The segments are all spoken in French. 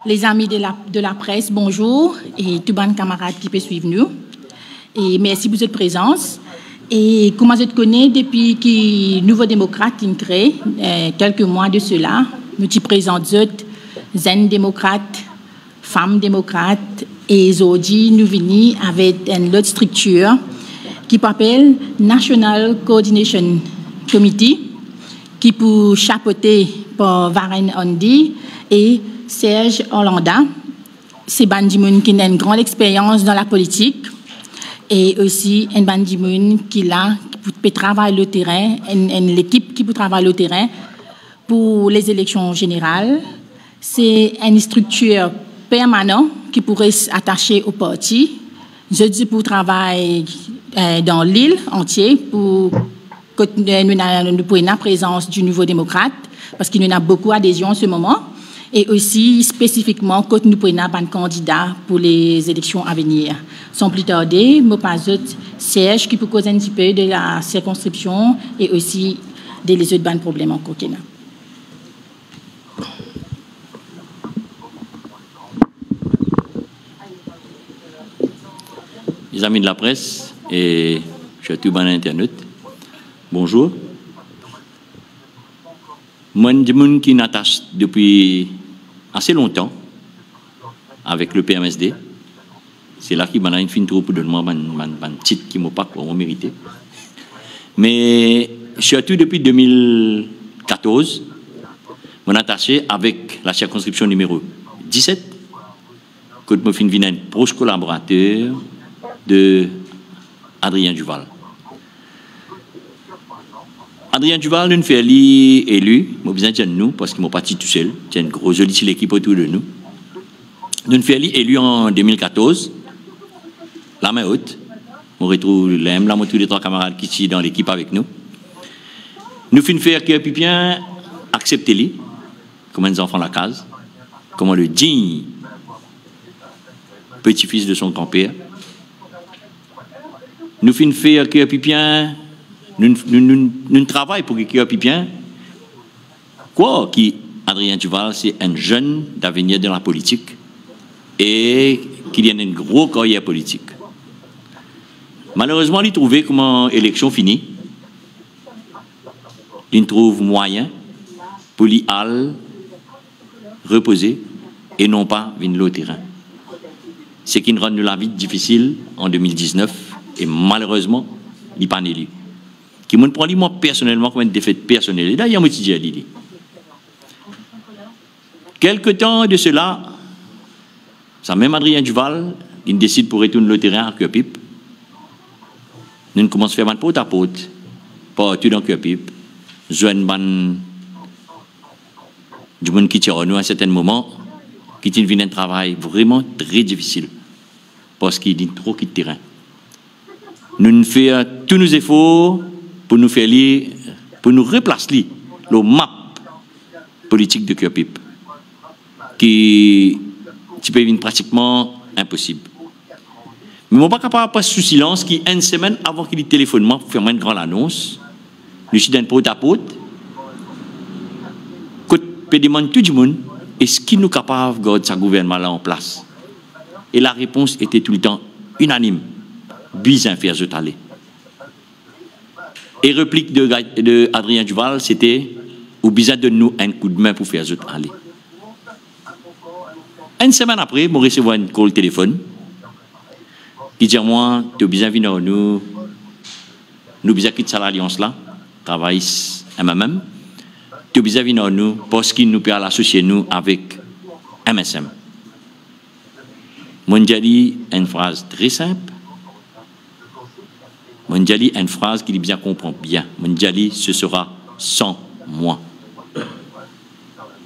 Les amis de la presse, bonjour, et tous les camarades qui peuvent suivre nous. Et merci pour votre présence. Et comment je te connais depuis que Nouveau Démocrate est créé, quelques mois de cela, nous te présentons jeunes démocrates, femmes démocrates, et aujourd'hui nous venons avec une autre structure qui s'appelle National Coordination Committee, qui peut chapeauter par Warren Andy et Serge Hollanda. C'est Bandimoun qui a une grande expérience dans la politique et aussi un Bandimoun qui peut travailler le terrain, l'équipe qui peut travailler le terrain pour les élections générales. C'est une structure permanente qui pourrait s'attacher au parti. Je dis pour travailler dans l'île entière pour la présence du Nouveau Démocrate parce qu'il y en a beaucoup d'adhésions en ce moment. Et aussi spécifiquement quand nous prenons un candidat pour les élections à venir. Sans plus tarder, je passe Serge qui peut causer un petit peu de la circonscription et aussi des autres problèmes en Kokena. Les amis de la presse et surtout sur Internet, bonjour. Moi, je suis qui n'attache depuis assez longtemps avec le PMSD. C'est là qu'il m'a une fin trop pour donner moi un titre qui m'a pas mérité. Mais surtout depuis 2014, je suis attaché avec la circonscription numéro 17, quand je suis un proche collaborateur de Adrien Duval. Adrien Duval, nous fait élu, nous besoin de nous, parce qu'il m'a parti tout seul, il y a une grosse jolie équipe autour de nous. Nous fait élu en 2014, la main haute, on retrouve tous les trois camarades qui sont dans l'équipe avec nous. Nous faisons faire que Pipien accepte lui, comme un enfant la case, comme le digne petit-fils de son grand-père. Nous faisons faire que Pipien nous travaillons pour qu'il y ait bien. Quoi qui Adrien Duval, c'est un jeune d'avenir dans la politique et qu'il y a une grosse carrière politique. Malheureusement, il trouve comment l'élection finie. Il trouve moyen pour lui reposer et non pas venir au terrain. Ce qui nous rend la vie difficile en 2019 et malheureusement, il n'est pas élu. Qui me prend moi personnellement comme une défaite personnelle. Et d'ailleurs, je me dis à Lili. Quelque temps de cela, ça même Adrien Duval, il décide pour retourner le terrain à Cœur-Pipe. Nous commençons à faire porte à porte, partout dans Cœur-Pipe. Joindre du monde qui tire à nous à un certain moment, qui vient un travail vraiment très difficile, parce qu'il dit trop quitte terrain. Nous faisons tous nos efforts pour nous faire pour nous replacer le map politique de Cœur-Pipe, qui peut pratiquement impossible. Mais je ne suis pas capable de passer sous silence qui, une semaine avant qu'il téléphone moi pour faire une grande annonce, je suis d'un porte à porte, que je demande tout le monde, est-ce qu'il nous capable de garder ce gouvernement-là en place? Et la réponse était tout le temps unanime. Bizarre faire je aller. Et réplique de Adrien Duval, c'était ou bizarre de nous un coup de main pour faire je aller. Une semaine après, je reçois un call téléphone qui dit à moi, tu as besoin de venir nous besoin de quitter l'alliance là, travailler MMM, tu as besoin de venir nous parce qu'il nous peut l'associer nous avec MSM. Moi, j'ai dit une phrase très simple. Mondiali a une phrase qu'il bien comprend bien. Mondiali, ce sera sans moi.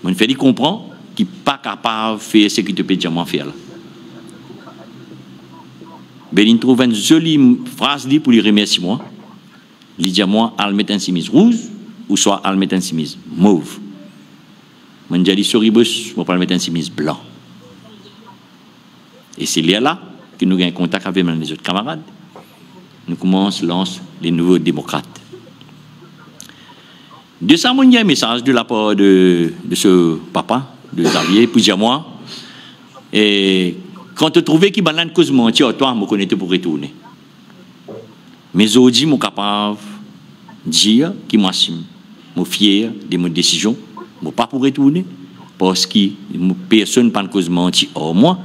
Mon fait il comprend qu'il n'est pas capable de faire ce qu'il te peut dire moi faire là. Ben il trouve une jolie phrase pour lui remercier moi. Il dit à moi, elle met une chemise rouge ou soit elle met une chemise mauve. Mondiali soribus, moi pas mettre une chemise blanc. Et c'est là que nous avons contact avec les autres camarades. Nous commençons à lancer les nouveaux démocrates. De ça, il y a un message de la part de ce papa, de Xavier, pour dire moi, Et quand tu trouves qu'il y a une cause mentir, toi, je connais pour retourner. Mais aujourd'hui, je suis capable de dire que je suis fier de mes décisions. Je ne pas pour retourner. Parce que personne n'a pas de cause mentir. Or, moi,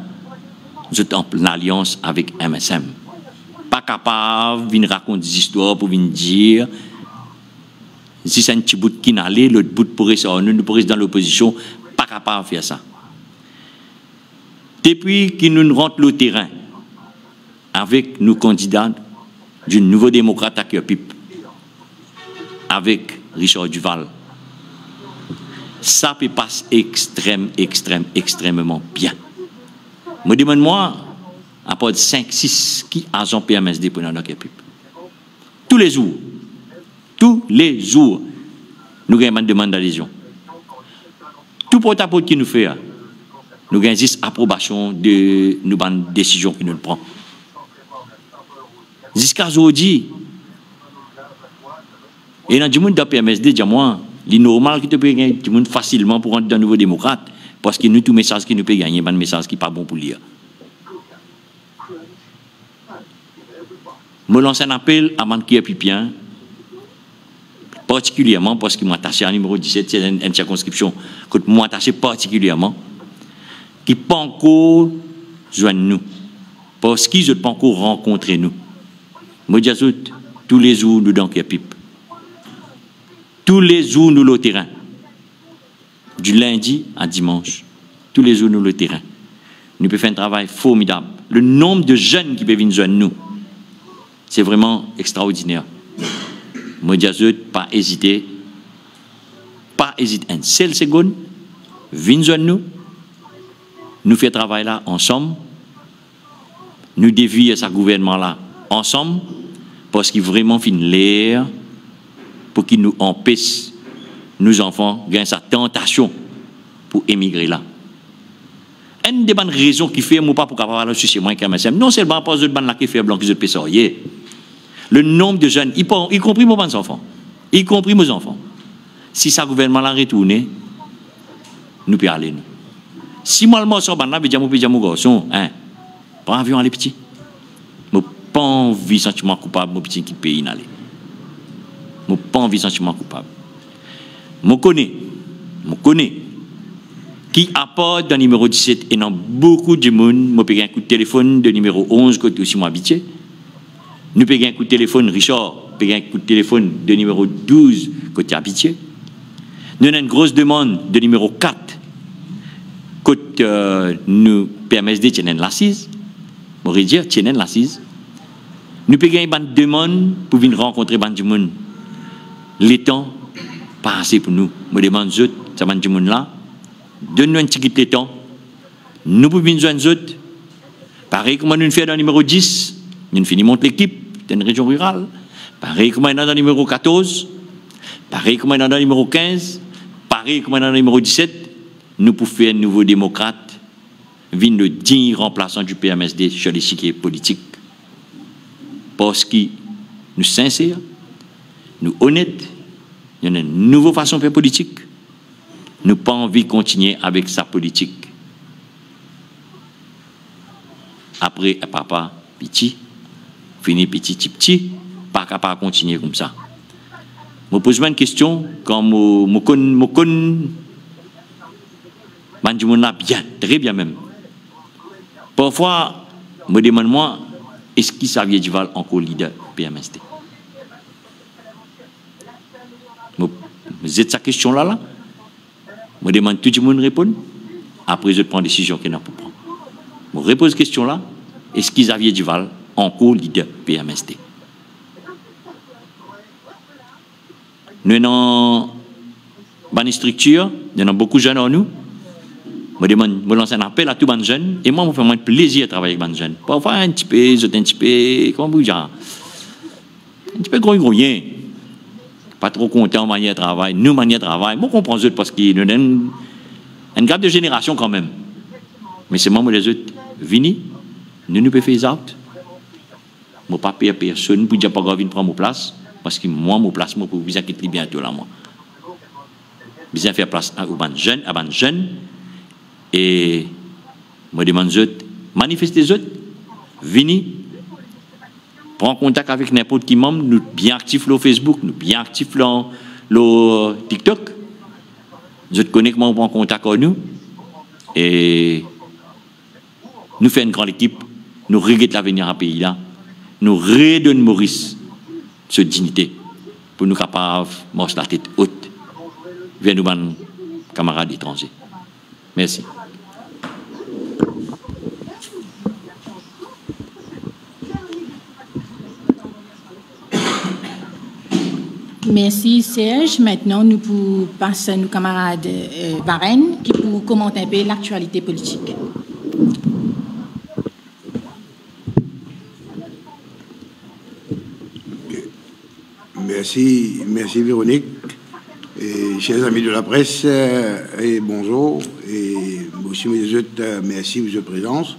je suis en alliance avec MSM. Pas capable de raconter des histoires pour venir dire si c'est un petit bout qui n'allait, l'autre bout pourrait sortir, nous pourrions dans l'opposition, pas capable de faire ça. Depuis que nous rentrons le terrain avec nos candidats du nouveau démocrate à Pipe, avec Richard Duval, ça peut passer extrêmement bien. Me demande-moi, à part de 5-6 qui agents PMSD pour notre Pipe. Tous les jours, nous avons une demande d'adhésion. Tout porte-à-porte qui nous fait, nous avons juste approbation de nos décisions que nous prenons. Jusqu'à aujourd'hui, et dans le monde de PMSD, il est normal que tu peux gagner facilement pour rentrer dans le nouveau démocrate, parce que nous, tout message qui nous peut gagner, un message qui n'est pas bon pour lire. Je lance un appel à Mankia Pipien, particulièrement parce que moi attaché à numéro 17, c'est une circonscription que moi attaché particulièrement, qui pas encore joindre nous, parce qu'ils ne pas encore rencontrer nous. Moi dis tous les jours nous dans Pipe, tous les jours nous le terrain, du lundi à dimanche, tous les jours nous le terrain. Nous pouvons faire un travail formidable. Le nombre de jeunes qui peuvent venir joindre nous, c'est vraiment extraordinaire. Moi, je dis, pas hésiter une seule seconde, venez nous faire travail là ensemble, nous dévier ce gouvernement là ensemble, parce qu'il vraiment fin l'air pour qu'il nous empêche, nos enfants, gagnent sa tentation pour émigrer là. Une des bonnes raisons qui fait, moi, pas pour avoir le souci, moi, non seulement parce que les gens qui fait blanc, qui se pèsent, le nombre de jeunes, y compris mes enfants, y compris mes enfants. Si ce gouvernement-là retourné, nous pouvons aller. Nous. Si moi, je suis là, je vais dire mon garçon, prends avion à les petits. Je n'ai pas envie de sentiment coupable, mon petit qui paye aller. Je n'ai pas envie de sentiment coupable. Je connais, qui apporte dans le numéro 17 et dans beaucoup de monde, je peux un coup de téléphone de numéro 11, que aussi moi habitué. Nous payons un coup de téléphone, Richard, payons un coup de téléphone de numéro 12, côté habitué. Nous avons une grosse demande de numéro 4, côté nous PMSD tiennent l'assise. Je vais dire, tiennent l'assise. Nous payons une demande pour venir rencontrer du monde. Les temps, pas assez pour nous. Je demande aux autres, ça va du monde là. Donne-nous un petit de temps. Nous pouvons venir aux autres. Pareil comme nous faisons dans le numéro 10, nous finissons l'équipe. Une région rurale, pareil comme dans le numéro 14, pareil comme dans le numéro 15, pareil comme dans le numéro 17, nous pouvons faire un nouveau démocrate, venir le digne remplaçant du PMSD sur l'échiquier politique. Parce que nous sommes sincères, nous honnêtes, il y a une nouvelle façon de faire politique. Nous n'avons pas envie de continuer avec sa politique. Après, papa, petit. Fini petit, pas capable de continuer comme ça. Je pose une question, quand je connais bien, très bien même. Parfois, je me demande, moi, est-ce qu'il Xavier Duval encore leader PMSD? Je pose cette question-là, je me demande, tout le monde répond, après je prends une décision qu'il n'a pas prendre. Je repose cette question-là, est-ce qu'il Xavier Duval encore leader PMSD. Nous avons une structure, nous avons beaucoup de jeunes en nous. Je lance un appel à tous les jeunes et moi, je me fais plaisir de travailler avec les jeunes. Parfois, un petit peu, comment vous dire, un petit peu gros, pas trop content de manière de travail, nous, manière de travail. Moi, je comprends les autres parce qu'ils nous donnent une gap de génération quand même. Mais c'est moi, les autres, venez, nous pouvons faire ça. Je ne peux pas payer personne pour dire pas grave, prendre mon place, parce que moi, mon place, je peux quitter bientôt là, moi. Je vais faire place à des jeunes, et Moi, demande les autres, manifestez les autres, venez, prends contact avec n'importe qui membre, nous bien actifs sur Facebook, nous bien actifs sur TikTok. Je te connais comment on prend contact avec nous. Et nous faisons une grande équipe, nous regrettons l'avenir à pays là, nous redonnons Maurice cette dignité pour nous capables de marcher la tête haute vers nos camarades étrangers. Merci. Merci Serge. Maintenant, nous pouvons passer à nos camarades Varenne qui pour commenter un peu l'actualité politique. Merci Véronique. Et chers amis de la presse, et bonjour. Et aussi, merci de votre présence.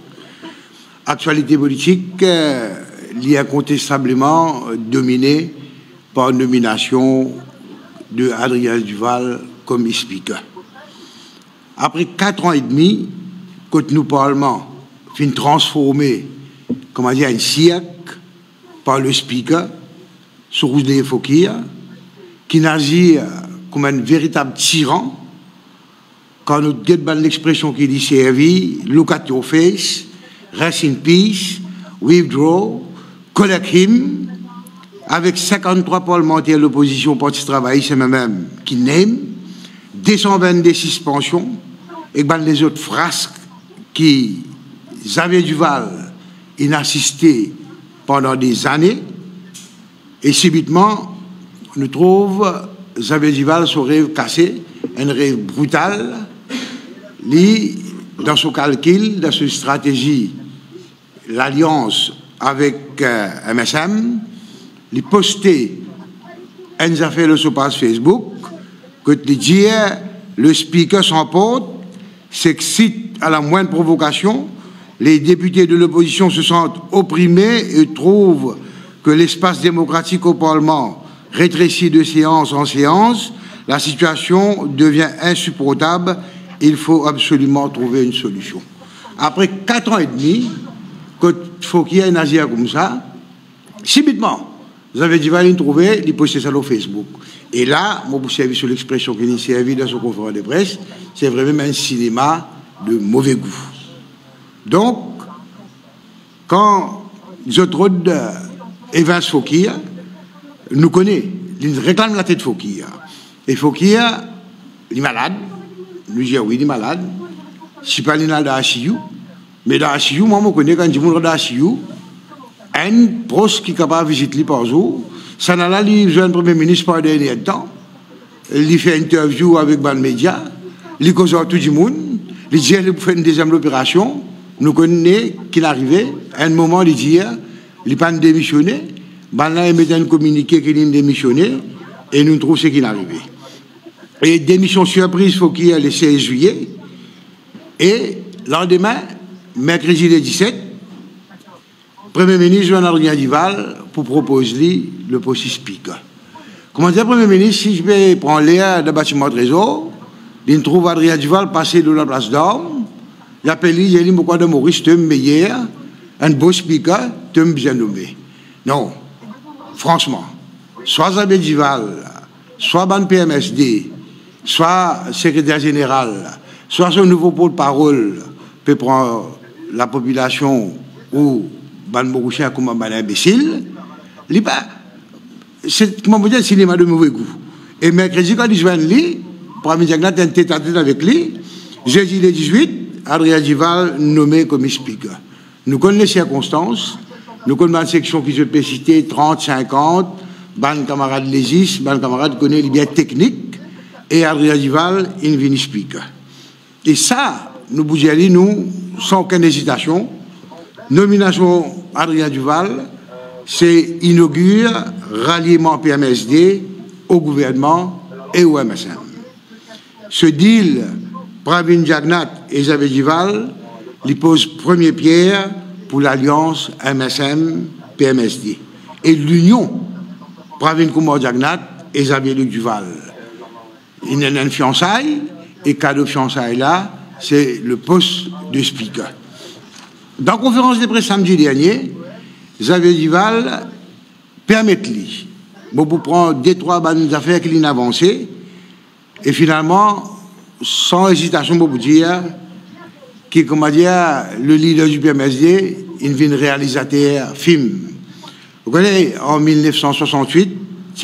Actualité politique, liée incontestablement dominée par nomination de Adrien Duval comme speaker. Après 4 ans et demi, quand nous Parlement fin transformé, comment dire, un siècle par le speaker, sur Rousselet Fokir, qui n'agit comme un véritable tyran, quand nous avons l'expression qui dit servi, look at your face, rest in peace, withdraw, collect him, avec 53 parlementaires de l'opposition parti travail, c'est même qui n'aiment, 222 suspensions, et ben les autres frasques qui Xavier Duval il a assisté pendant des années, et subitement, nous trouvons Xavier Duval son rêve cassé, un rêve brutal, dans son calcul, dans sa stratégie, l'alliance avec MSM, il postait une affaire sur page Facebook, que il dit le speaker s'emporte, s'excite à la moindre provocation, les députés de l'opposition se sentent opprimés et trouvent que l'espace démocratique au Parlement rétrécit de séance en séance, la situation devient insupportable, il faut absolument trouver une solution. Après 4 ans et demi, quand il faut qu'il y ait un agir comme ça, subitement, vous avez dit, va trouver, il postait ça sur Facebook. Et là, moi, vous savez sur l'expression qu'il a servi dans son conférence de presse, c'est vraiment un cinéma de mauvais goût. Donc, quand Zotrod Evans Fokir nous connaît, il réclame la tête de Fokir. Et Fokir, il est malade. Nous disons oui, il est malade. Je ne suis pas dans la HIU. Mais dans la HIU, moi, je connais quand je suis dans la HIU, un proche qui est capable de visiter par jour. Ça n'a pas eu besoin de Premier ministre par dernier temps. Il fait une interview avec les médias. Il cause tout le monde. Il dit qu'il fait une deuxième opération. Nous connaissons qu'il est arrivé à un moment de dire il n'est pas démissionné. Là, il met un communiqué qu'il est démissionné. Et nous trouvons ce qu'il est arrivé. Et démission surprise, il faut qu'il y ait le 16 juillet. Et lendemain, mercredi le 17, Premier ministre Jean-Adrien Duval pour proposer le poste speaker. Comment dire, Premier ministre, si je vais prendre l'air d'un bâtiment trésor, il trouve Adrien Duval passer de la place d'armes, il appelle lui, il dit, pourquoi de Maurice, tu es meilleur, un beau speaker, tu es bien nommé. Non, franchement, soit Xavier Duval, soit ban PMSD, soit secrétaire général, soit son nouveau porte-parole peut prendre la population ou ban Morouchien comme un imbécile, c'est comment vous dire, le cinéma de mauvais goût. Et mercredi, quand il joue lui, premier diagnostic un tête à tête avec lui, jeudi le 18, Adrien Duval nommé comme speaker. Nous connaissons les circonstances, nous connaissons une section qui se peut citer 30, 50, ban camarade légis, ban camarade connaît les biens techniques, et Adrien Duval, il vient speaker. Et ça, nous bougeons, nous, sans aucune hésitation, nomination Adrien Duval, c'est inaugure ralliement PMSD au gouvernement et au MSM. Ce deal, Pravin Jagnat et Xavier Duval, lui pose première pierre pour l'alliance MSM-PMSD. Et l'union, Pravin Kumar Jagnat et Xavier Duval. Il y a une fiançaille, et cadeau de fiançaille là, c'est le poste de speaker. Dans la conférence de presse samedi dernier, Xavier Duval permet-lui, pour prendre deux, trois bonnes affaires qu'il a avancées, et finalement, sans hésitation, pour dire que, comment dire, le leader du PMSD, il devient réalisateur film. Vous connaissez, en 1968,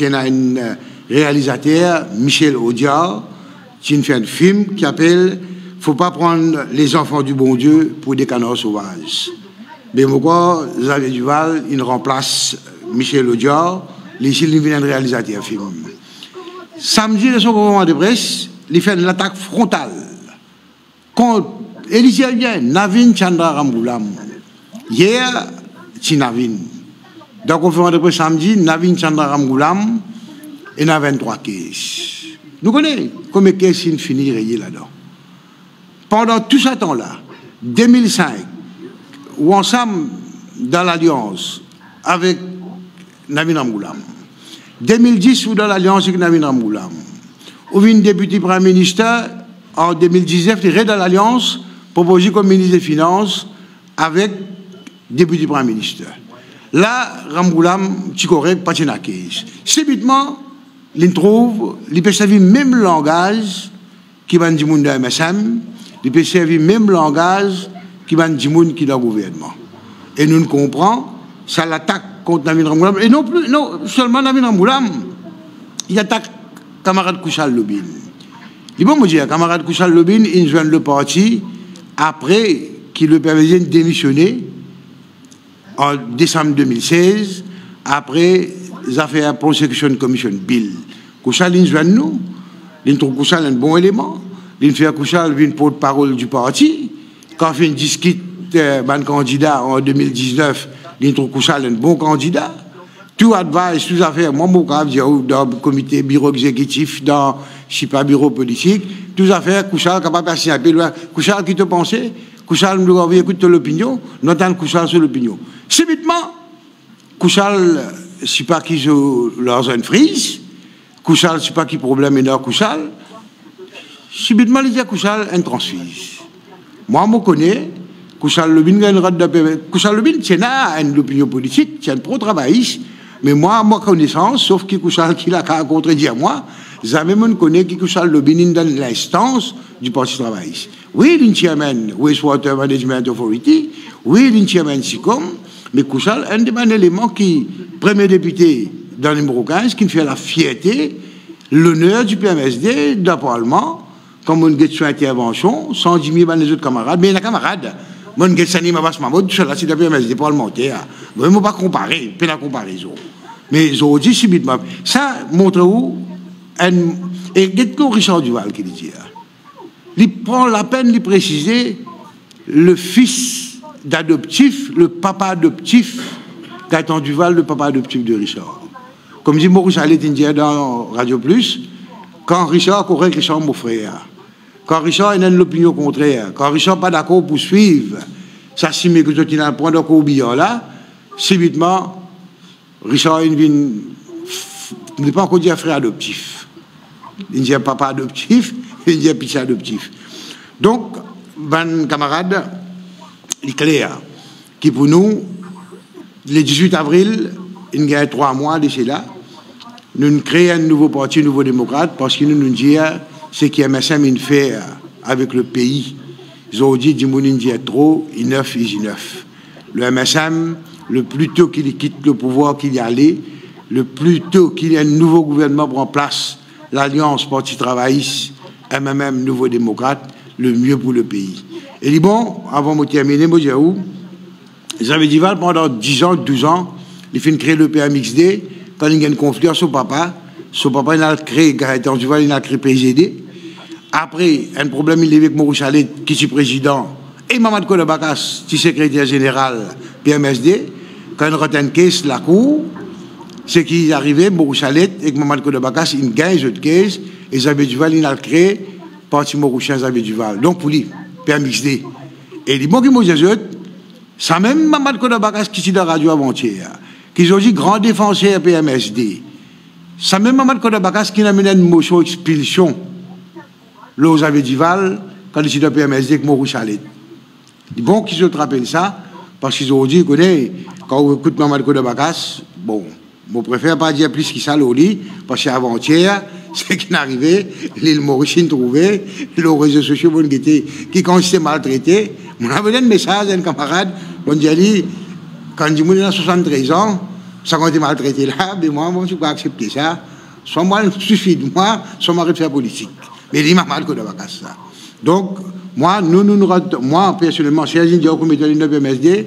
il y a un réalisateur, Michel Audiard, qui fait un film qui s'appelle « Faut pas prendre les enfants du bon Dieu pour des canards sauvages ». Mais pourquoi Xavier Duval, il remplace Michel Audiard, il vient un réalisateur film. Samedi, dans son conférence de presse, il fait une attaque frontale contre Elisabeth Navin Chandra Ramgoolam. Hier, c'est Navin. Dans la conférence de presse samedi, Navin Chandra Ramgoolam, il y a 23 caisses. Nous connaissons combien de caisses il finit rayé là-dedans. Pendant tout ce temps-là, 2005, ou ensemble dans l'alliance avec Navin Ramgoolam, 2010 ou dans l'alliance avec Navin Ramgoolam, ou une député premier ministre en 2019, il est dans l'alliance proposé comme ministre des Finances avec député premier ministre. Là, Ramgoolam, tu correct, pas de caisse. Subitement, il trouve, il peut servir le même langage qui va dire de MSM, il peut servir le même langage qui va dire qui est dans le gouvernement. Et nous comprenons, ça l'attaque contre Navin Ramgoolam. Et non plus, non seulement Navin Ramgoolam, il attaque camarade Kouchal Lobine. Il va me dire, camarade Kouchal Lobine, il joint le parti après qu'il le permettait de démissionner en décembre 2016, après les affaires Prosecution Commission Bill. Kouchal, il joint nous, il trouve Kouchal un bon élément, il fait Kouchal une porte-parole du parti. Quand on fait une discute ban candidat en 2019, il trouve Kouchal un bon candidat. Tout advice, tout affaires, moi, dans le comité bureau exécutif, dans, je sais pas, bureau politique, tout affaires, Kouchal, capable de passer un peu loin. Kouchal, qui te pensait? Kouchal, nous avons écouté l'opinion, nous avons Kouchal sur l'opinion. Subitement, Kouchal, je sais pas qui joue leur zone frise, Kouchal, je sais pas qui problème est dans Kouchal. Subitement, il dit à Kouchal, un transfuse. Moi, je connais, Kouchal Lobine, Kouchal Lobine, c'est une opinion politique, c'est un pro-travailliste. Mais moi, ma connaissance, sauf que Kouchal qui l'a contredit moi, jamais je connais que Kouchal Lobine dans l'instance du Parti travailliste. Oui, il est chairman Wastewater Management Authority, oui, il est chairman SICOM, mais Kouchal, un des éléments qui, premier député dans le numéro 15, qui fait la fierté, l'honneur du PMSD, d'un Parlement, comme on get sur intervention, 110 000 les autres camarades, mais les camarades, mon get sani ma basse mamode, cela c'est le PMSD parlementaire, vraiment pas comparer, pas la comparaison. Mais ils ont dit subitement, ça montre où, et get Richard Duval qui dit, il prend la peine de préciser le fils d'adoptif, le papa adoptif Gaëtan Duval, le papa adoptif de Richard. Comme dit Maurice Allais dans Radio Plus, quand Richard correct Richard mon frère, quand Richard a l'opinion contraire, quand Richard n'est pas d'accord pour suivre, ça signe que tu n'as pas d'accord au billard là, subitement, Richard n'est pas encore dit un frère adoptif. Il dit un papa adoptif, il dit un petit adoptif. Donc, ben camarade, il est clair que pour nous, le 18 avril, il y a 3 mois de cela, nous créons un nouveau parti, un nouveau démocrate, parce que nous disons ce qui est MSM fait avec le pays. Ils ont dit, Dimoun dit trop, il neuf, il neuf. Le MSM, le plus tôt qu'il quitte le pouvoir qu'il y allait, le plus tôt qu'il y ait un nouveau gouvernement pour en place, l'Alliance Parti travailliste, MMM, nouveau démocrate, le mieux pour le pays. Et dit, bon, avant de terminer, moi, je dis où Xavier Duval, pendant 10 ans, 12 ans, il fait créer le PMXD, quand il y a un conflit avec son papa, il a créé, Gaëtan Duval, il a créé PGD. Après, un problème, il est avec Maurice Allais, qui est président, et Mamad Kodabakas, qui est secrétaire général PMSD. Quand il retient une caisse, la cour, c'est qu'il est arrivé, Maurice Allais, et Mamad Kodabakas, il gagne cette caisse, et Xavier Duval, il a créé Parti Mauricien Xavier Duval. Donc, pour lui, PMXD. Et il dit, bon, qui m'a dit, ça même Mamad Kodabakas, qui est dans la radio avant-hier, qui ont dit grand défenseur PMSD. Ça même Mamad Kodabakas, qui a mené une motion expulsion. Là, Xavier Duval, quand il est dans PMSD, avec Maurice Allais. Bon, qui se rappelle ça, Parce qu'ils ont dit, quand on écoute Mamadou Kodabacas, bon, je préfère pas dire plus qu'il ça, parce qu'avant-hier, c'est qu'il est arrivé, l'île Maurice trouvé, les réseaux sociaux qui consistent maltraités. On a donné un message à un camarade, on dit, quand il a 73 ans, ça a été maltraité là, mais moi, je ne peux pas accepter ça. Soit moi, il suffit de moi, soit moi, je fais politique. Mais il m'a mal que de ça. Donc, moi, moi, personnellement, si j'ai dit au comité de PMSD,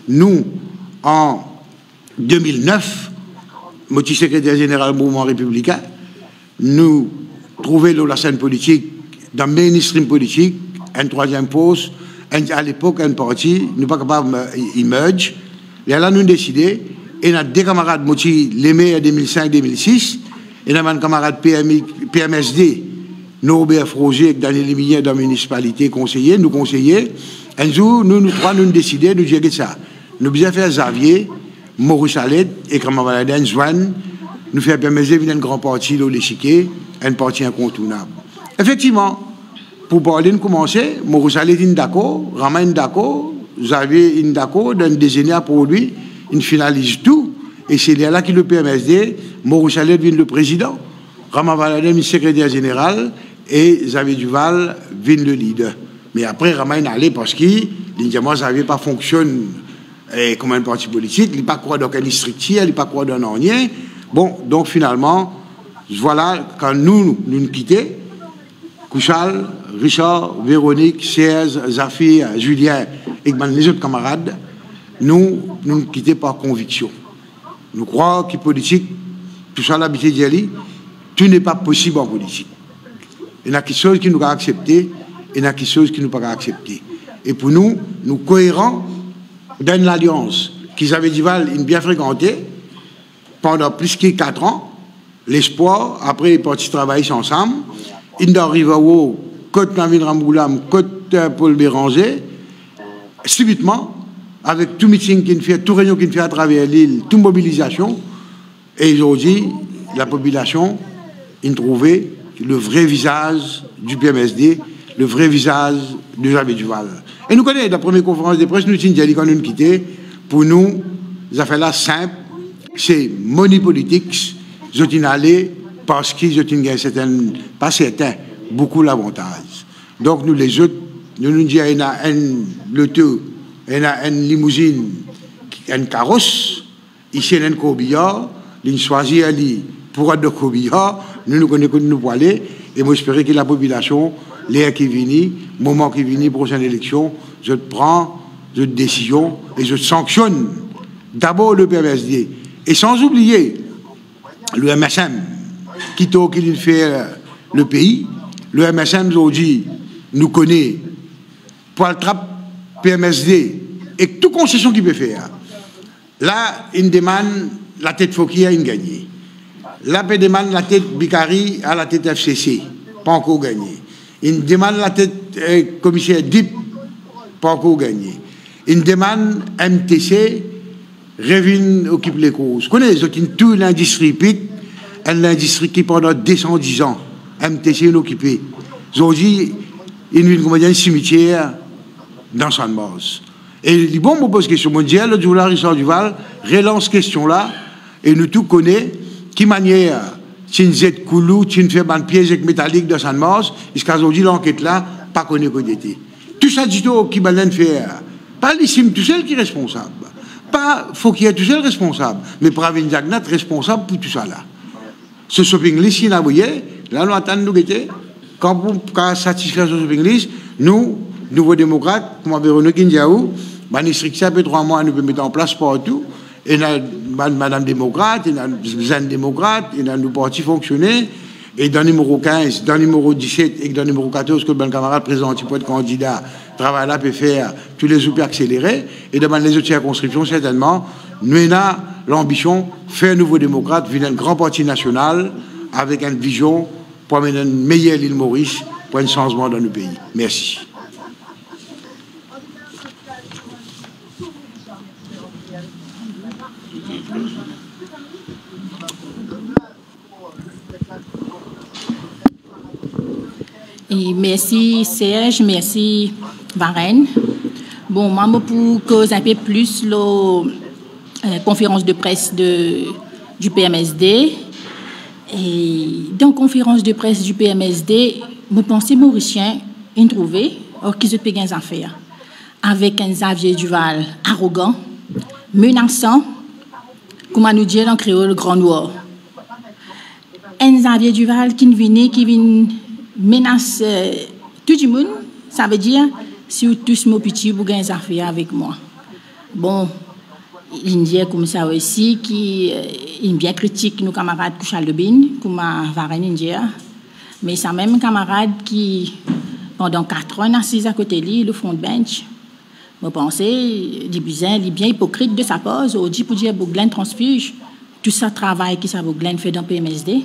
nous, en 2009, moi, je suis secrétaire général du mouvement républicain, nous trouvons la scène politique, dans le mainstream politique, un troisième poste, à l'époque, un parti, nous ne sommes pas capables d'emerge. Et là, nous avons décidé, et nous avons deux camarades, moi, les meilleurs 2005-2006, et nous avons un camarade PMSD, Norbert Froger, Daniel Liminier, dans la municipalité, conseiller, nous conseillers. Un jour, nous trois, nous avons décidé, nous disons ça. Nous avons fait Xavier, Maurice Allet, et camarade Zwan, nous faisons PMSD, venir un grand parti, l'échiquier, un parti incontournable. Effectivement, pour parler de commencer, Maurice Allet est d'accord, Rama est d'accord, Xavier est d'accord, d'un déjeuner pour lui, il finalise tout, et c'est là qu'il le PMSD, Maurice Allet devient le président, Rama Valadem est secrétaire général, et Xavier Duval vient le leader. Mais après, Rama est allé parce qu'il dit, moi, Xavier pas fonctionne comme un parti politique, il n'est pas quoi dans une structure, il n'est pas quoi dans un rien. Bon, donc finalement, voilà, quand nous quittons, Kouchal, Richard, Véronique, Serge, Zafir, Julien et les autres camarades, nous quittons par conviction. Nous croyons que politique, tout ça l'habitude d'y aller, tout n'est pas possible en politique. Il y a quelque chose qui nous a accepté, et il y a quelque chose qui nous pas accepté. Et pour nous, nous cohérents dans l'alliance qu'ils avaient dit bien fréquenté pendant plus de 4 ans, l'espoir, après les partis travaillent ensemble, ils arrivent au côte Navin Ramboulam, côte Paul Béranger, subitement, avec tout meeting qu'il fait, tout réunion qu'il fait à travers l'île, toute mobilisation, et aujourd'hui, la population, ils trouvaient le vrai visage du PMSD, le vrai visage de Xavier Duval. Et nous connaissons la première conférence de presse, nous avons dit quand nous quitté, pour nous, les affaires là simples, c'est money politics, ils ont allé parce qu'ils ont gagné certaines, pas certains, beaucoup l'avantage. Donc nous les autres, nous disons qu'il y a une limousine, un carrosse, ici il y a un corbillard, ils choisissent aller pour être de corbillard, nous connaissons que nous pouvons aller, et moi j'espère que la population, l'air qui vient, moment qui vient, prochaine élection, je prends une décision et je sanctionne d'abord le PMSD. Et sans oublier le MSM, qui fait le pays, le MSM aujourd'hui nous connaît pour le trap PMSD et toute concession qu'il peut faire. Là, il demande la tête Fouquier à une gagnée. Là, il demande la tête Bicari à la tête FCC, pas encore gagné. Il demande la tête commissaire DIP, pas encore gagné. Il demande MTC, Revin occupe les causes. Vous connaissez toute l'industrie PIC, l'industrie qui pendant 210 ans, MTC est occupé. Aujourd'hui, il y a un cimetière dans San-Mars. Et il dit, bon, on pose question mondiale, le jour là, Richard Duval relance question là, et nous tous connaissons qui manière, si nous êtes coulou, si nous faisons un piège métallique dans San-Mars, jusqu'à aujourd'hui, l'enquête là, pas connu que d'été. Tout ça, du tout, qui va faire. Pas l'issime tout seul qui est responsable. Pas faut qu'il y ait tout seul responsable, mais Pravin Jagnat responsable pour tout ça là. Ce shopping list, si vous voyez, là, nous attendons nous guetter. Quand vous satisfaire ce shopping list, nous, nouveaux démocrates, comme Véronique Ndiaou, ça fait 3 mois, nous pouvons mettre en place partout. Et Madame démocrate, et Zane démocrate, et dans nos partis fonctionner. Et dans le numéro 15, dans le numéro 17 et dans le numéro 14, que le camarade présente pour être candidat, travail là peut faire tous les outils accélérés. Et dans les autres circonscriptions, certainement, nous avons l'ambition de faire un nouveau démocrate, venir un grand parti national avec une vision pour amener une meilleure île Maurice, pour un changement dans le pays. Merci. Et merci Serge, merci Varenne. Bon, moi, pour cause un peu plus la conférence de presse du PMSD. Et dans la conférence de presse du PMSD, je pense que Mauricien a trouvé qu'ils ont payé des affaires avec un Xavier Duval arrogant, menaçant, comme on nous dit en créole, grand noir. Un Xavier Duval qui vient menacer tout le monde, ça veut dire si vous tous mon petit, vous gagnez des affaires avec moi. Bon, il dit comme ça aussi, qui est bien critique nos camarades Kouchal Lebin, comme Varenne India. Mais c'est même camarade qui, pendant 4 ans, assis à côté de lui, le front bench, je pense, il est bien hypocrite de sa pose, on dit pour dire que Glenn transfuge, tout ça travail que ça Glenn fait dans le PMSD,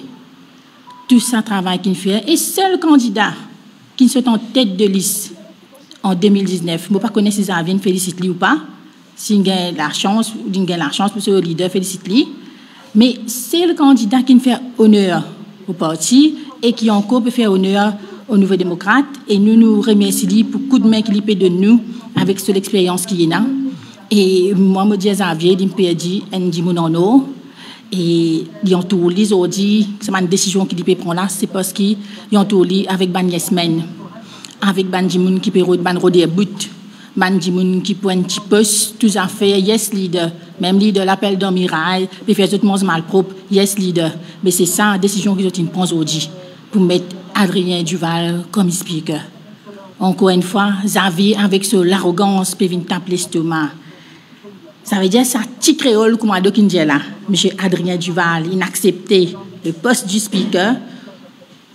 tout ça travail qu'il fait, et seul candidat qui soit en tête de liste en 2019, je ne sais pas si ça vient félicite lui ou pas, s'il gagne la chance, ou il gagne la chance pour ce leader félicite lui, mais c'est le candidat qui fait honneur au parti et qui encore peut faire honneur aux Nouveaux Démocrates, et nous remercions pour le coup de main qu'il peut de nous avec cette expérience qu'il y a. Et moi, je dis à Xavier, il me dit, et ils ont tout lu, ils ont dit, c'est une décision qu'il peut prendre là, c'est parce qu'ils ont tout lu avec Ban Yesmen, avec Ban Jimoun qui peut roder but, Ban Jimoun qui peut un petit poste, tout à fait, yes leader, même leader l'appel dans Mirail, puis faire tout le monde mal propre, yes leader. Mais c'est ça la décision qu'ils ont prise aujourd'hui, pour mettre Adrien Duval comme speaker. Encore une fois, Xavier, avec l'arrogance, peut venir taper l'estomac. Ça veut dire ça, petit créole, comme on dit là. M. Adrien Duval, il a accepté le poste du speaker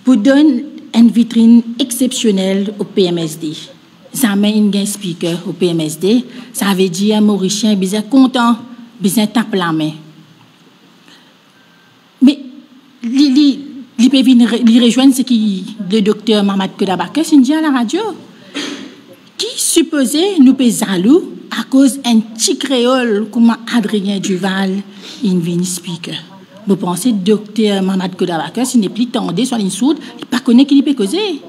pour donner une vitrine exceptionnelle au PMSD. Ça met un speaker au PMSD, ça veut dire Mauricien, il est content, il tape la main. Mais, il peut venir rejoindre ce qui le docteur Mamad Kodabaka, c'est dit à la radio, qui supposait nous pésalou à cause d'un petit créole comme Adrien Duval, il vient speaker. Vous pensez docteur Mamad Kodabaka, s'il n'est plus tendé sur une soude, il ne connaît pas qui peut causer.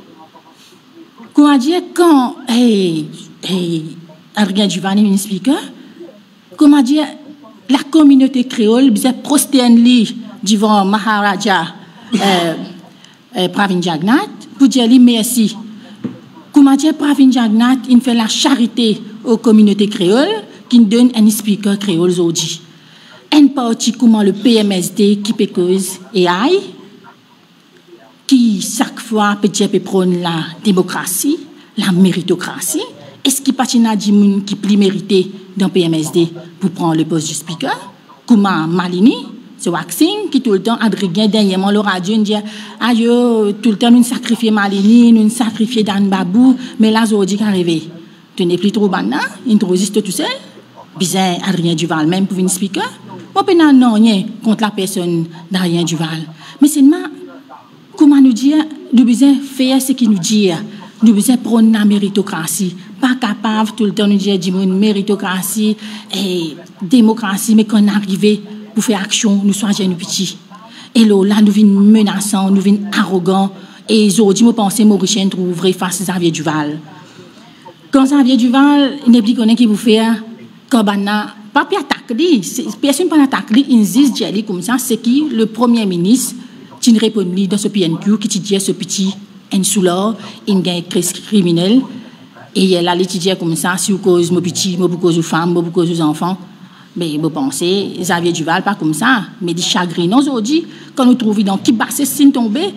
Comment dire quand Adrien Duval est speaker, comment dire la communauté créole, vous êtes prosterne devant Maharaja Pravin Jagnat pour dire lui merci. Comment dire Pravin Jagnat, il fait la charité aux communautés créoles qui donne un speaker créole aujourd'hui. Un parti comme le PMSD qui peut cause et aïe, qui chaque fois peut dire prône la démocratie, la méritocratie. Est-ce qu'il y a des gens qui plus mérité dans le PMSD pour prendre le poste du speaker? Comment Malini? C'est Waxing qui tout le temps Adrien dernièrement le radio dit aïe tout le temps nous sacrifier Malini, nous sacrifier Dan Babou, mais là aujourd'hui qu'arrivé. Tu n'es plus trop banal, il te résiste tout seul. Bizarre Adrien Duval même pour une speaker. Moi pas non rien contre la personne d'Adrien Duval. Mais c'est comment nous dire, nous besoin faire ce qu'il nous dit. Nous besoin prendre la méritocratie. Pas capable tout le temps nous dire méritocratie et démocratie, mais qu'on arrive pour faire action, nous sommes jeunes petits. Et là, nous venons menaçants, nous venons arrogants. Et aujourd'hui, je pense que Mauricien trouverait face à Xavier Duval. Quand Xavier Duval, il n'est plus connu qui vous fait, quand pas puis attaque lui, personne pas attaque lui, il dit comme ça, c'est qui le premier ministre qui répond lui dans ce PNQ qui dit ce petit insuleur, il gagne criminel et il a l'étudié comme ça, si vous cause mon petit, mon cause aux femmes, mon cause aux enfants. Mais vous pensez, Xavier Duval, pas comme ça, mais des chagrins. Aujourd'hui, quand nous trouvons dans qui basse signe tombé,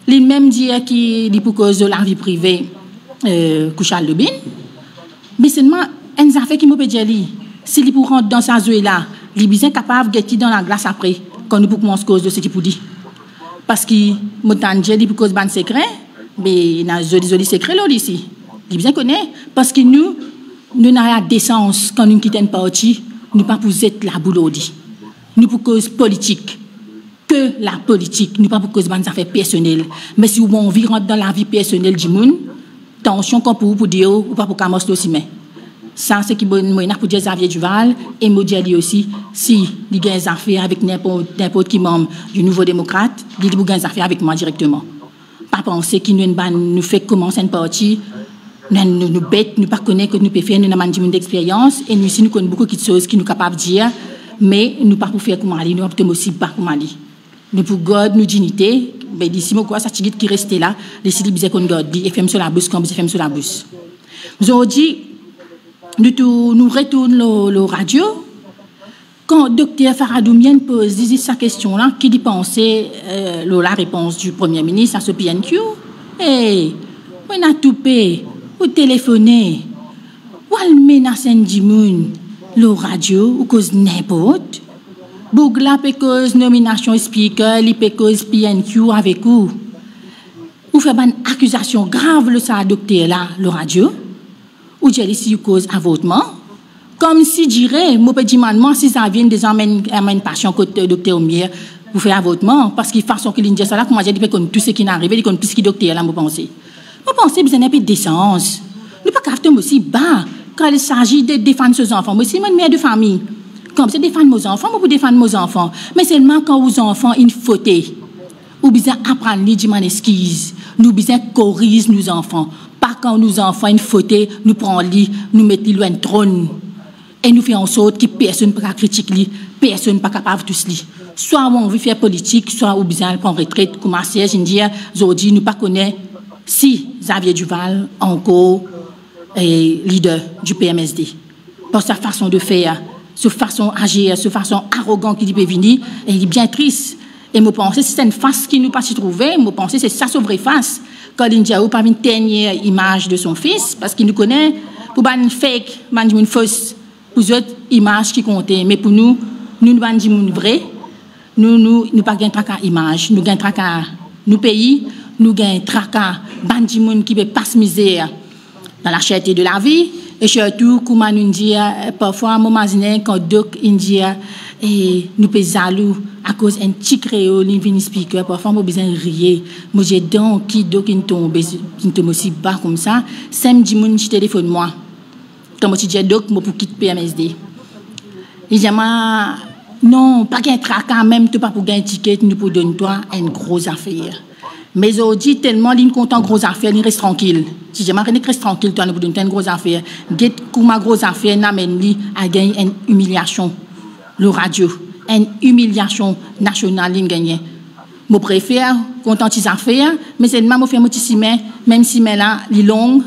les mêmes dire qui dit pour cause de la vie privée, Kouchal Lebin. Mais seulement, un affaire qui m'a dit, s'il pour rentrer dans sa zoé là, il est bien capable de gagner dans la glace après, quand nous pouvons cause de ce qu'il dit. Parce que, m'a dit pour cause de secret, mais il y a des secrets là ici. Il bien connaît, parce que nous n'avons pas de décence quand nous quittons un parti. Nous pas pour être la boulodie. Nous pour cause politique. Que la politique. Nous pas pour cause de affaires personnelles. Mais si vous envie rentrer dans la vie personnelle du monde, attention qu'on pour dire ou pas pour commencer aussi mais. Ça c'est qui bon pour dire Xavier Duval et me dire lui aussi si il gagne des affaires avec n'importe qui membre du Nouveau Démocrate, il gagne des affaires avec moi directement. Pas penser qu'il nous fait commencer une partie Nous bêtes, nous ne connaissons pas que nous pouvons faire, nous avons d'expérience, et nous aussi, nous connaissons beaucoup de choses qui nous sommes capables de dire, mais nous ne pouvons pas faire comme Ali, nous ne pouvons aussi pas comme Ali. Nous pour God, nous dignité, mais d'ici, moi, ça, c'est qui restait là, les célibataires qu'on God, et FM sur la bus, comme FM sur la bus. Nous avons dit, nous retournons le radio, quand le docteur Faradoumian pose sa question-là, qui dit penser la réponse du Premier ministre à ce PNQ, et on a tout payé. Ou téléphoner, ou al menacer du monde, le radio, ou cause n'importe. Bougla peut cause nomination speaker, li peut cause PNQ avec vous. Ou fait une accusation grave le ça docteur là, le radio. Ou j'ai ici cause avortement. Comme si dirait, mon petit manement, si ça vient des amène passion côté docteur Omier, vous faites avortement, parce qu'il façon qu'il dit ça là, comment j'ai dit que tout ce qui n'arrive, il connaît tout ce qui docteur là, vous pensez. Vous pensez que vous avez un peu de décence. Nous ne pouvons pas aussi bas quand il s'agit de défendre ses enfants. Moi aussi, je suis une mère de famille. Comme c'est défendre mes enfants, moi, pour défendre mes enfants. Mais seulement quand vos enfants ont une faute, ou besoin apprendre les demander excuse. Nous besoin corriger nos enfants. Pas quand nos enfants ont une faute, nous prenons lit, nous mettons loin de trône. Et nous faisons en sorte que personne ne peut critiquer, personne ne peut capable de tout cela. Soit on veut faire politique, soit on besoin prendre retraite, comme Siège, je dis, aujourd'hui, nous ne connaissons pas si Xavier Duval, encore leader du PMSD. Pour sa façon de faire, sa façon d'agir, sa façon arrogante qu'il peut venir, et il est bien triste. Et je pense que c'est une face qui nous pas se trouver, je pense que c'est sa vraie face. Quand il n'y a pas une dernière image de son fils, parce qu'il nous connaît, pour une fake, une fausse, pour d'autres images qui comptent. Mais pour nous, nous ne sommes pas vrai, nous ne pas de tracas image, nous gagnons tracas nos pays, nous gagnons tracas, bandimoun qui peut pas se misère dans la cherté de la vie, et surtout, comme nous dit, parfois, quand Doc India, et nous sommes jaloux à cause d'un petit créole, un vini speaker, parfois, nous avons besoin de rire. Moi, j'ai donc qui Doc tombe aussi bas comme ça, samedi, mon téléphone moi. Quand je dis Doc, je pour quitter PMSD. Il dit, non, pas qu'un tracas, même pas pour gagner un ticket, nous pour donner toi une grosse affaire. Mais aujourd'hui, tellement, il content grosse affaire, il reste tranquille. Si je reste tranquille, toi, nous pour donner une grosse affaire. Get comme ma grosse affaire, n'amène lui à gagner une humiliation. Le radio, une humiliation nationale, il gagne. Je préfère content des affaires, mais c'est moi, je fais mon petit même si mais là, il est long,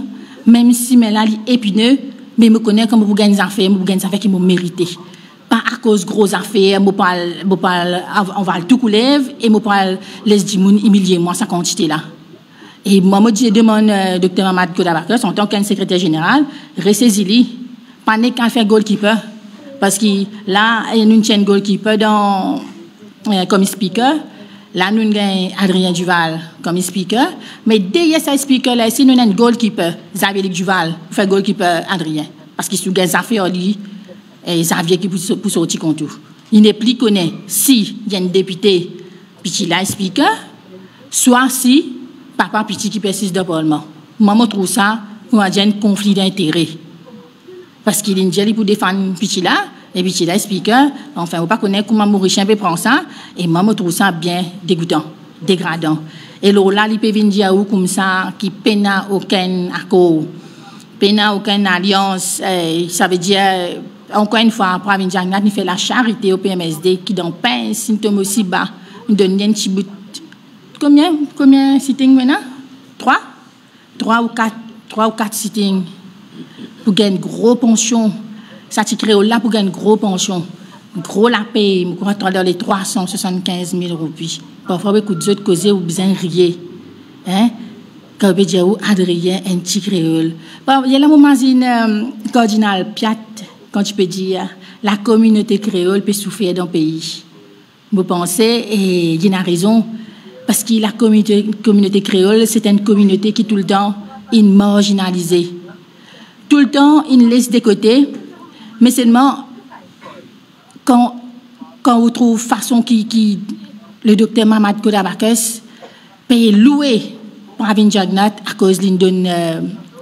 même si mais là, il est épineux, mais je connais comment vous gagnez des affaires, vous gagnez des affaires qui m'ont mérité. Pas à cause de grosses affaires, on va tout couler et je parle les dimoun humilier moi sa quantité là. Et moi je demande docteur Mamad Kodabakas en tant qu'un secrétaire général, ressaisir-lui, pas n'est qu'à faire goalkeeper parce que là il y a une chaîne goalkeeper dans comme speaker. Là nous avons Adrien Duval comme speaker, mais derrière ce speaker là si nous avons un goalkeeper, Xavier Duval fait goalkeeper Adrien parce qu'il sous des affaires lui. Et Xavier qui pour sortir contre tout. Il n'est plus connu si il y a un député petit là speaker, soit si papa petit qui persiste de parlement. Moi je trouve ça pour un conflit d'intérêt. Parce qu'il est pour défendre petit là et petit là speaker, enfin on pas connaître comment Maurice peut prendre ça et moi je trouve ça bien dégoûtant, dégradant. Et là il peut venir dire comme ça qui peine aucun accord, peine aucune alliance, ça veut dire encore une fois, après Jagnat, nous fait la charité au PMSD qui donne pas un symptôme aussi bas. Nous donne un petit bout. Combien sittings maintenant? 3 ou 4 sittings. Pour gagner une grosse pension. Ça tu crée là pour gagner une grosse pension. Gros la paye, nous crois dans les 375 000 roupies. Parfois, beaucoup d'autres causes ou besoin de rire. Hein? Quand on dit Adrien, un petit créole. Il y a la moment cardinal Piat. Quand tu peux dire la communauté créole peut souffrir dans le pays. Vous pensez, et il y a raison, parce que la communauté créole, c'est une communauté qui tout le temps est marginalisée. Tout le temps, il laisse de côté, mais seulement quand on trouve façon qui le docteur Mamad Kodabakas peut louer pour Avin Jagnat à cause d'une donne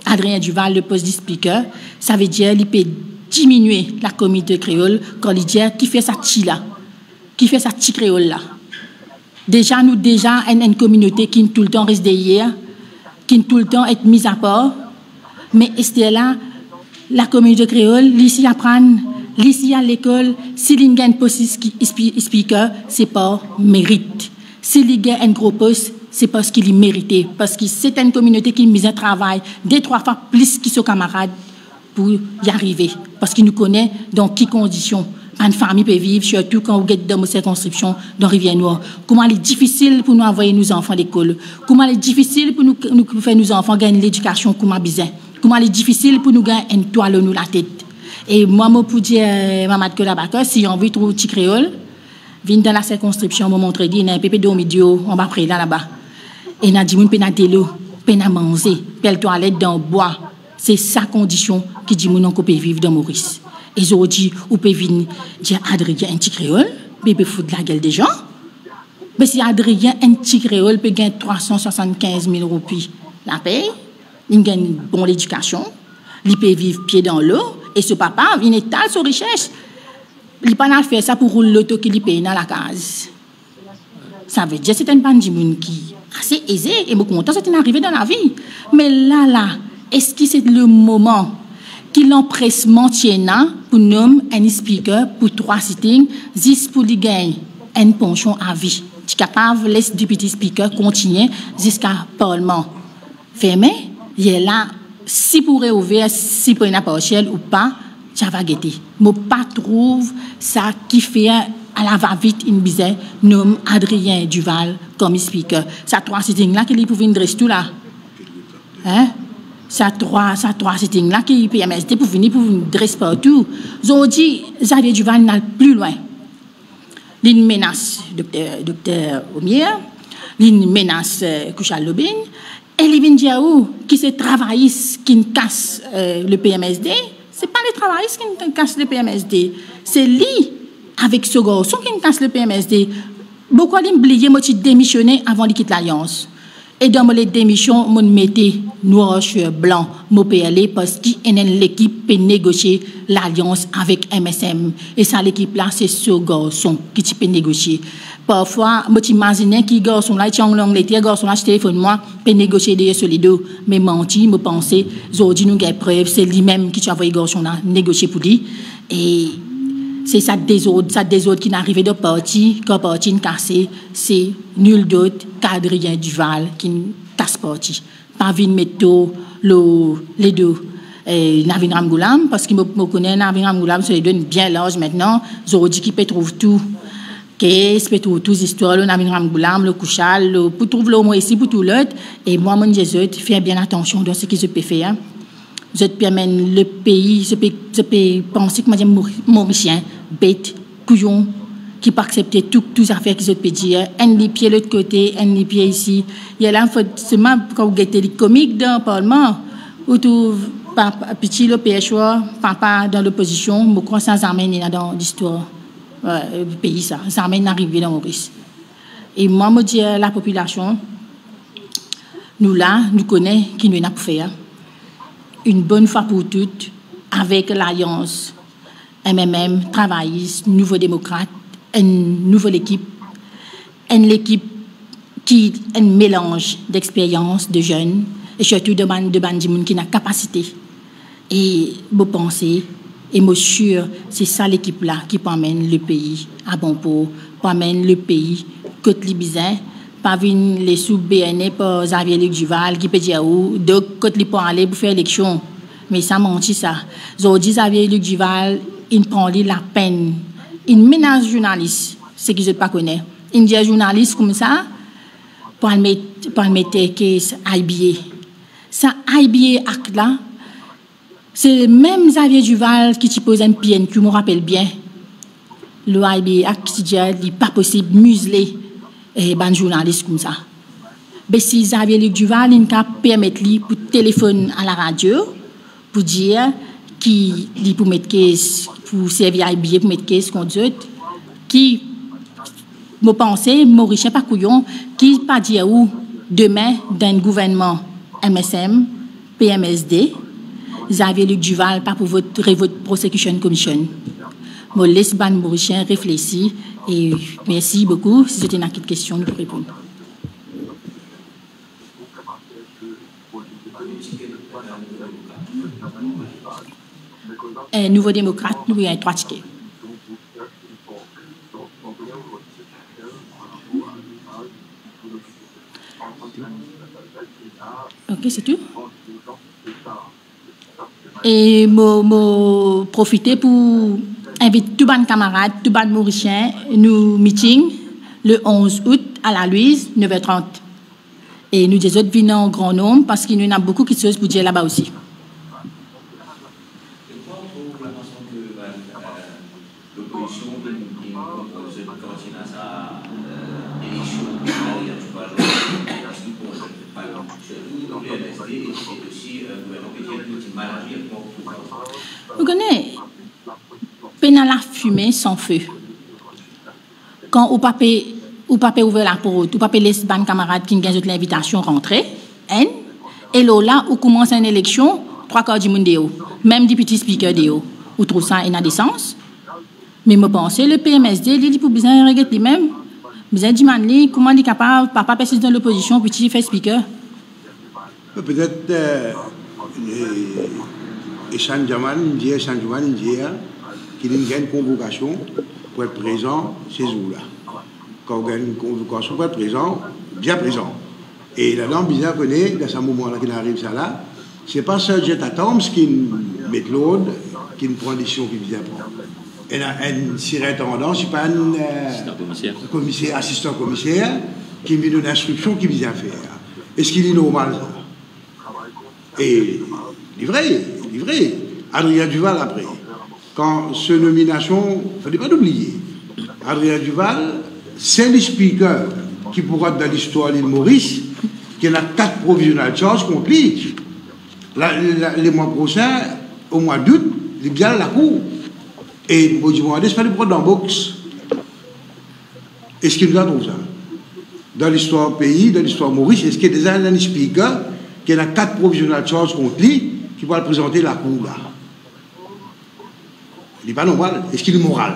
Adrien Duval, le poste de speaker, ça veut dire qu'il peut diminuer la communauté créole quand il dit qui fait ça petit là, qui fait ça petit créole là. Déjà une communauté qui tout le temps reste derrière, qui tout le temps est mise à part, Mais est là, la communauté créole, ici apprendre, ici à l'école, si il y a un poste speaker, c'est pas mérite. S'il y a un gros poste, c'est parce qu'il est mérité. Parce que c'est une communauté qui mise un travail 2-3 fois plus que ses camarades pour y arriver. Parce qu'il nous connaît dans quelles conditions une famille peut vivre, surtout quand vous êtes dans nos circonscriptions dans Rivière-Noire. Comment il est difficile pour nous envoyer nos enfants à l'école. Comment il est difficile pour nous faire nos enfants gagner l'éducation comme a besoin. Comment il est difficile pour nous gagner une toile sur la tête. Et moi, je peux dire, Maman de Colabaka, si on veut trouver petit créole, viens dans la circonscription, me montrer, il y a un pépé d'omidio, on va prendre là-bas. Et on a dit, on peut de l'eau, on peut manger, pelle toilette dans le bois. C'est sa condition qui dit, on peut vivre dans Maurice. Et aujourd'hui, on peut venir dire, Adrien, un petit créole, bébé fout de la gueule des gens. Mais si Adrien, un petit créole, peut gagner 375 000 roupies, la paye, il gagne une bonne éducation, il peut vivre pied dans l'eau, et ce papa vient étaler sa richesse. Il n'a pas fait ça pour rouler l'auto qu'il paye dans la case. Ça veut dire que c'est une bande de monde qui est assez aisée, et je suis content que c'est arrivé dans la vie. Mais là, est-ce que c'est le moment qu'il l'empressement tient pour nommer un speaker pour 3 sittings, juste pour lui gagner un pension à vie? Tu es capable de laisser le petit speaker continuer jusqu'à Parlement fermé. Il est là, si pour réouvrir, si pour une partielle ou pas, ça va guetter. Je ne pas trouve ça qui fait à la va-vite une bizarre nomme Adrien Duval comme speaker. Ça 3 sittings là qu'il pouvait dresser tout là. Hein? Ça 3 sittings là qui PMSD pour venir dresser partout. Aujourd'hui, Xavier Duval n'a plus loin. Il menace docteur Omier, il menace Kouchal Lobin, et il vient dire qui se travaillent qui casse le PMSD. Ce n'est pas les travaillistes qui cassent le PMSD. C'est lui, avec ce garçon, qui casse le PMSD. Beaucoup d'oubliés, moi, j'ai démissionné avant de quitter l'Alliance. Et dans les démissions, je mettais noir sur blanc, mon PLA, parce qu'il y a l'équipe qui peut négocier l'Alliance avec MSM. Et ça, l'équipe-là, c'est ce garçon qui peut négocier. Parfois, je m'imagine que les garçons là, les garçons là, je téléphone moi, peut négocier derrière sur les deux. Mais menti, je pense, aujourd'hui, nous avons preuve, c'est lui-même qui a envoyé les garçons là, négocier pour lui. Et c'est ça des autres qui n'arrivent de parti, quand parti est cassé, c'est nul d'autre qu'Adrien Duval qui casse parti. Pas Vin Metto, les deux. Navin Ramgoulam, parce qu'il me connaît, Navin Ramgoulam, c'est les deux bien large maintenant. Aujourd'hui, qui peut trouver tout. Qu'est-ce que toutes les histoires, le Navin Ramgoulam, le Kouchal, pour trouver le mot ici, pour tout l'autre. Et moi, mon Jésus, fais bien attention dans ce que je peux faire. Je permets le pays, je peux penser que je Mauricien, bête, couillon, qui peut accepter toutes les affaires que je peux dire. Un des pieds de l'autre côté, un des pieds ici. Il y a là, seulement quand vous mettez les comiques dans le Parlement, où tout petit le PHO, papa dans l'opposition, je crois que ça amène dans l'histoire du pays, ça amène arrivé dans Maurice. Et moi, je dis à la population, nous là, nous connaissons qui nous a pour faire. Une bonne fois pour toutes, avec l'Alliance MMM, travailliste, Nouveau Démocrate, une nouvelle équipe, une équipe qui est un mélange d'expérience de jeunes et surtout de bandes qui n'a capacité. Et vous pensez, et moi sûr, c'est ça l'équipe-là qui peut amener le pays à bon port, pour amener le pays côte libizin, pas venir les sous-BNE pour Xavier Luc Duval qui peut dire où, donc côte li pour aller pour faire élection. Mais ça mentit ça. Aujourd'hui, Xavier Luc Duval, il prend la peine. Il menace journaliste, ce que je ne pas connais. Il dit journaliste comme ça, pour le mettre case IBA. Ça IBA acte là, c'est même Xavier Duval qui te pose un PNQ, je me rappelle bien. Le IBA acte qui dit qu'il n'est pas possible de museler un journaliste comme ça. Mais si Xavier Luc Duval, il peut permettre pour téléphoner à la radio, pour dire qu'il pour mettre case, pour servir à billet, pour mettre case contre eux, qui me pensait, Mauricien pas couillon, qui pas dire où demain d'un gouvernement MSM, PMSD, Xavier Luc Duval pas pour votre prosecution commission. Je laisse ban Mauricien réfléchir et merci beaucoup. Si c'était une question, nous pouvons répondre. Et Nouveau démocrate, nous avons 3 tickets. Ok, c'est tout. Et je profiter pour inviter tous les camarades, tous les Mauriciens, nous meeting le 11 août à la Louise, 9h30. Et nous des autres venons en grand nombre parce qu'il y en a beaucoup qui se posent pour dire là-bas aussi. L'opposition propose de continuer à sa élection vous connaissez, peine à la fumée sans feu. Quand au papier ouvert la porte, au papier laisse ban camarades qui gagnent l'invitation rentrer, et là où commence une élection, 3/4 du monde déo, même des petits speakers déo, ou trouve ça inadécence. Mais je pense le PMSD, il dit pour besoin de régler lui-même, besoin de demander comment il est capable, papa persiste dans l'opposition, petit fait speaker. Peut-être Echan Jaman dit qu'il y a une convocation pour être présent chez vous là. Quand il y a une convocation pour être présent, bien présent. Et là-dedans, bizarre connaît, dans ce moment-là qu'il arrive ça là, c'est pas seul Jet Atoms qui met l'autre, qui prend des décisions qui vient prendre. Et là, un surintendant, c'est pas un assistant commissaire qui me donne l'instruction qui vient faire. Est-ce qu'il est normal ça? Et livré. Adrien Duval après. Quand ce nomination, il ne fallait pas l'oublier. Adrien Duval, c'est le speaker qui pourra être dans l'histoire de l'île Maurice, qui a 4 provisional charges contre lui. Les mois prochains, au mois d'août, il est bien à la cour. Et vous demandez, c'est pas le prendre dans la boxe. Est-ce qu'il nous a trouvé ça? Dans l'histoire pays, dans l'histoire Maurice, est-ce qu'il y a déjà un speaker qui a 4 provisional charges contre lui, qui va le présenter la cour là? Il n'est pas normal. Est-ce qu'il est moral?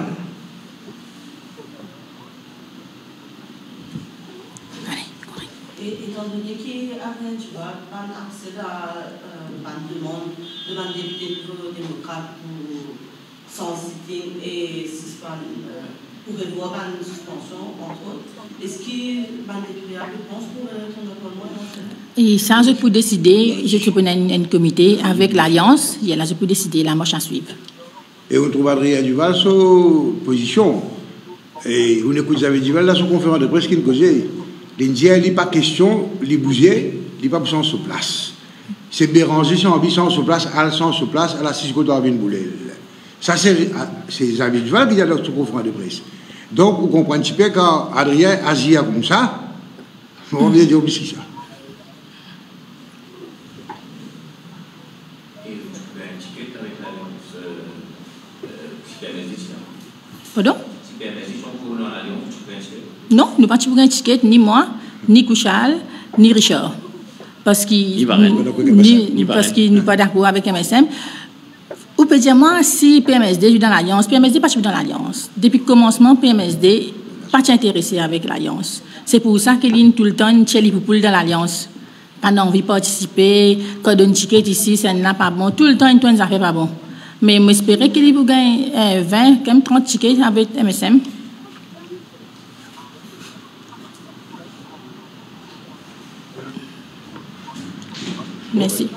Et étant donné qu'Adrien Duval a accès à une demande de la députée démocrate sans sitting et pour revoir une suspension, entre autres, est-ce que la députée a réponse pour son appointement éventuellement? Et ça, je peux décider, je suis un comité avec l'Alliance, et là, je peux décider la marche à suivre. Et on trouve Adrien Duval sur position. Et vous écoutez Adrien Duval dans son conférence de presse qu'il causait. Il dit il n'est pas question, il bouger, il n'est pas besoin sur place. C'est Béranger, si on a besoin sur place, Alsan sur place, à la 6 côté de Boulel. Ça, c'est Adrien Duval qui dit dans son conférence de presse. Donc, vous comprenez un petit peu quand Adrien agit comme ça, on vient dire aussi ça. Pardon? Non, nous ne pouvons pas un ticket, ni moi, ni Kouchal, ni Richard. Parce qu'il n'est pas d'accord avec MSM. Ou peut dire, moi, si PMSD est dans l'Alliance, PMSD n'est pas dans l'Alliance. Depuis le commencement, PMSD n'est pas intéressé avec l'Alliance. C'est pour ça qu'il est tout le temps dans l'Alliance. Pas envie de participer, quand on donne un ticket ici, ça n'est pas bon. Tout le temps, il ne fait pas bon. Mais j'espère qu'il va gagner 20, même 30 tickets avec MSM. Merci.